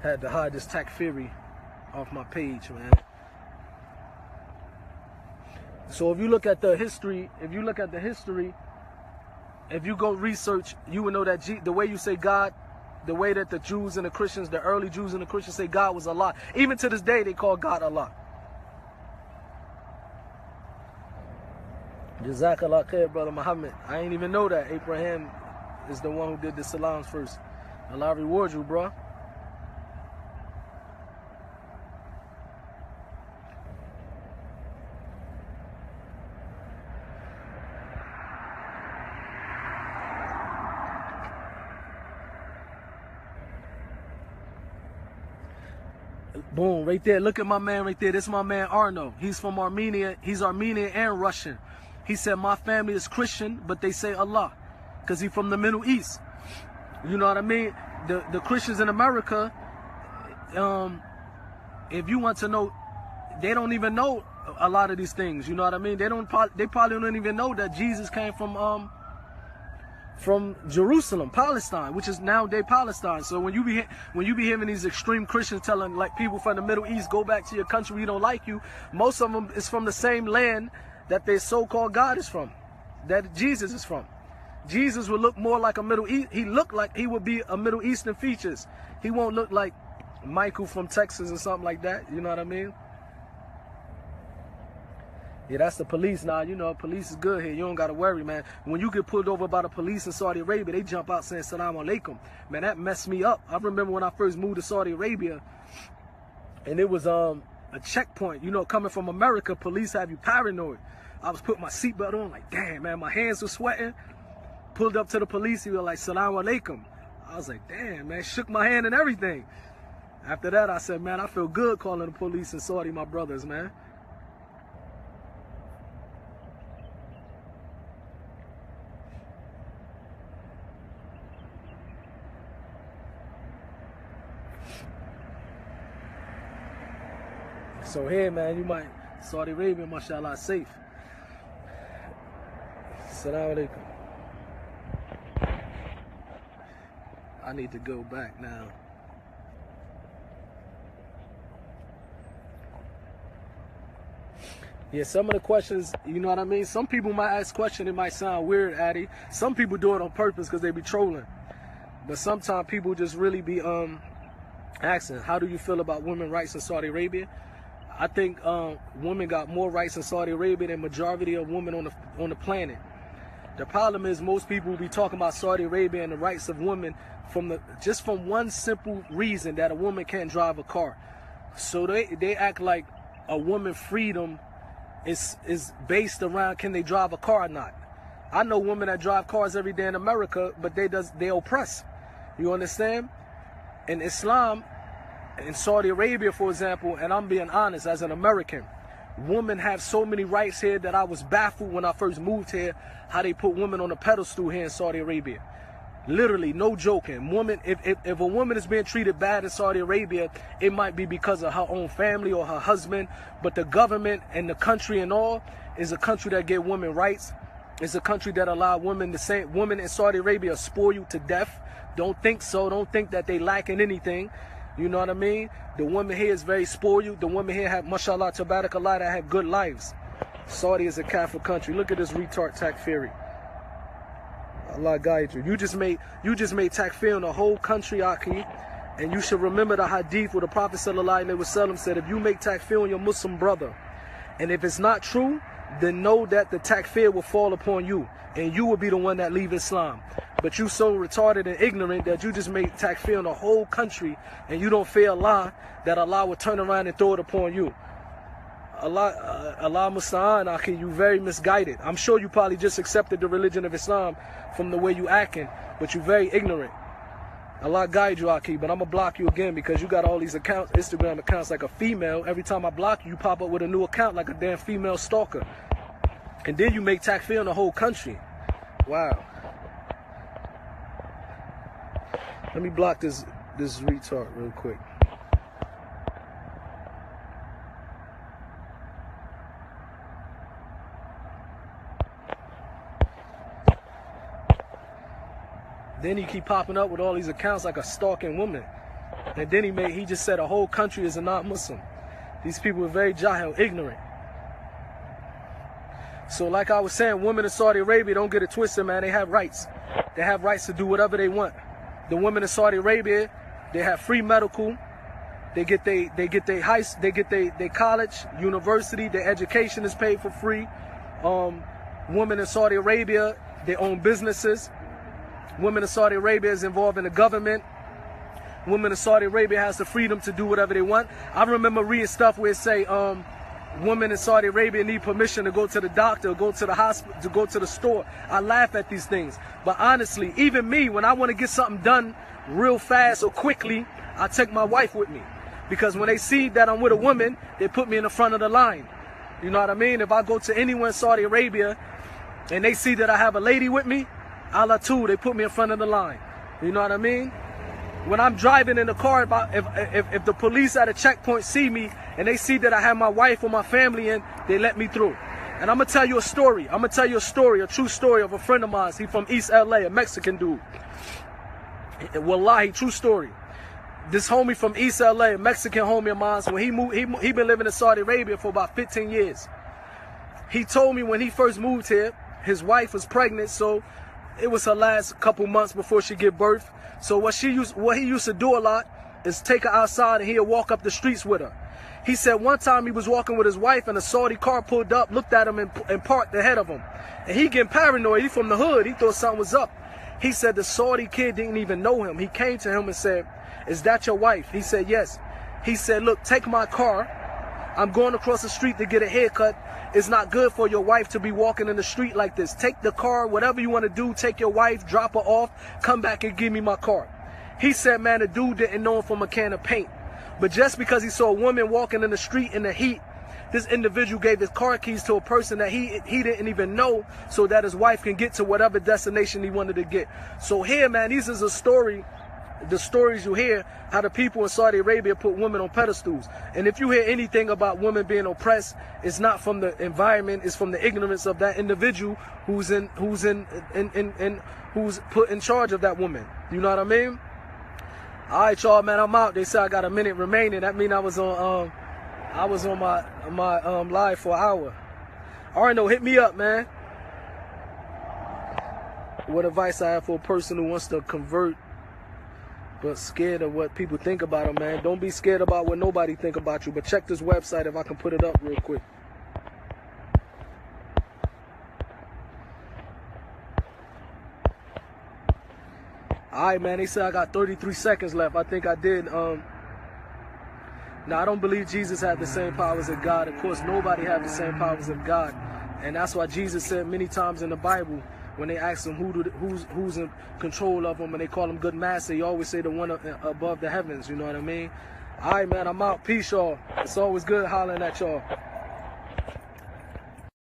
Had to hide this takfiri off my page, man. So if you look at the history, if you go research, you will know that the way you say God, the way that the Jews and the Christians, the early Jews and the Christians say God was Allah. Even to this day, they call God Allah. Jazakallah khair, brother Muhammad. I ain't even know that Abraham is the one who did the salams first. Allah reward you, bro. Boom, right there. Look at my man right there. This is my man Arno. He's from Armenia. He's Armenian and Russian. He said, my family is Christian, but they say Allah, because he's from the Middle East. You know what I mean? The Christians in America, if you want to know, they don't even know a lot of these things. You know what I mean? They probably don't even know that Jesus came from Jerusalem, Palestine, which is nowadays Palestine. So when you be hearing these extreme Christians telling like people from the Middle East, go back to your country, we don't like you, most of them is from the same land that their so-called God is from, that Jesus is from. Jesus would look more like a Middle East. He looked like he would be a Middle Eastern features. He won't look like Michael from Texas or something like that. You know what I mean? Yeah, that's the police now. You know, police is good here. You don't got to worry, man. When you get pulled over by the police in Saudi Arabia, they jump out saying Salaam Alaikum. Man, that messed me up. I remember when I first moved to Saudi Arabia, and it was a checkpoint. You know, coming from America, police have you paranoid. I was putting my seatbelt on, like, damn, man, my hands were sweating. Pulled up to the police, he was like, Salaam Alaikum. I was like, damn, man, shook my hand and everything. After that, I said, man, I feel good calling the police in Saudi my brothers, man. So here, man, you might, Saudi Arabia, mashallah, safe. Assalamu alaikum. I need to go back now. Yeah, some of the questions, you know what I mean? Some people might ask questions, it might sound weird, Addy. Some people do it on purpose because they be trolling. But sometimes people just really be asking, how do you feel about women's rights in Saudi Arabia? I think women got more rights in Saudi Arabia than majority of women on the planet. The problem is most people will be talking about Saudi Arabia and the rights of women just from one simple reason, that a woman can't drive a car. So they act like a woman's freedom is based around can they drive a car or not. I know women that drive cars every day in America, but they oppress. You understand? In Islam, in Saudi Arabia, for example, and I'm being honest, as an American, women have so many rights here that I was baffled when I first moved here, how they put women on a pedestal here in Saudi Arabia. Literally, no joking. Woman, if a woman is being treated bad in Saudi Arabia, it might be because of her own family or her husband, but the government and the country and all is a country that give women rights. It's a country that allow women to say, women in Saudi Arabia spoil you to death. Don't think so. Don't think that they lacking anything. You know what I mean? The women here is very spoiled. The women here have, mashallah, tabarakallah, that have good lives. Saudi is a Catholic country. Look at this retard takfiri. Allah guide you. You just made takfir in the whole country, Aki. And you should remember the hadith where the Prophet sallallahu alaihi wasallam said, if you make takfir on your Muslim brother, and if it's not true, then know that the takfir will fall upon you, and you will be the one that leave Islam. But you so retarded and ignorant that you just made takfir on the whole country, and you don't fear Allah, that Allah will turn around and throw it upon you. Allah musta'an, Aki, you very misguided. I'm sure you probably just accepted the religion of Islam from the way you acting, but you very ignorant. Allah guide you, Aki, but I'm going to block you again because you got all these accounts, Instagram accounts like a female. Every time I block you, you pop up with a new account like a damn female stalker. And then you make takfir on the whole country. Wow. Let me block this retard real quick. Then you keep popping up with all these accounts like a stalking woman. And then he just said a whole country is a non-Muslim. These people are very jahil, ignorant. So like I was saying, women in Saudi Arabia, don't get it twisted, man. They have rights. They have rights to do whatever they want. The women in Saudi Arabia, they have free medical. They get their college, university, their education is paid for free. Women in Saudi Arabia, they own businesses. Women in Saudi Arabia is involved in the government. Women in Saudi Arabia has the freedom to do whatever they want. I remember reading stuff where it say women in Saudi Arabia need permission to go to the doctor, go to the hospital, to go to the store. I laugh at these things. But honestly, even me, when I want to get something done real fast or quickly, I take my wife with me. Because when they see that I'm with a woman, they put me in the front of the line. You know what I mean? If I go to anywhere in Saudi Arabia and they see that I have a lady with me, Allah too, they put me in front of the line. You know what I mean? When I'm driving in the car, if the police at a checkpoint see me and they see that I have my wife or my family in, they let me through. And I'm going to tell you a story. I'm going to tell you a story, a true story of a friend of mine. He from East LA, a Mexican dude. Wallahi, true story. This homie from East LA, a Mexican homie of mine, when he moved, he been living in Saudi Arabia for about 15 years. He told me when he first moved here, his wife was pregnant, so it was her last couple months before she gave birth. So what he used to do a lot is take her outside and he'll walk up the streets with her. He said one time he was walking with his wife and a Saudi car pulled up, looked at him and parked ahead of him. And he getting paranoid. He from the hood. He thought something was up. He said the Saudi kid didn't even know him. He came to him and said, "Is that your wife?" He said, "Yes." He said, "Look, take my car. I'm going across the street to get a haircut. It's not good for your wife to be walking in the street like this. Take the car, whatever you want to do, take your wife, drop her off, come back and give me my car." He said, man, the dude didn't know him from a can of paint. But just because he saw a woman walking in the street in the heat, this individual gave his car keys to a person that he didn't even know so that his wife can get to whatever destination he wanted to get. So here, man, this is a story, the stories you hear, how the people in Saudi Arabia put women on pedestals. And if you hear anything about women being oppressed, it's not from the environment, it's from the ignorance of that individual who's put in charge of that woman. You know what I mean? All right, y'all, man, I'm out. They said I got a minute remaining. That mean I was on my live for an hour. All right, no, hit me up, man. What advice I have for a person who wants to convert but scared of what people think about them, man? Don't be scared about what nobody think about you, but check this website if I can put it up real quick. Alright, man, they said I got 33 seconds left. I think I did. Now, I don't believe Jesus had the same powers as God. Of course, nobody had the same powers as God. And that's why Jesus said many times in the Bible, when they ask him who's in control of him and they call him good master, he always say the one above the heavens. You know what I mean? Alright, man, I'm out. Peace, y'all. It's always good hollering at y'all.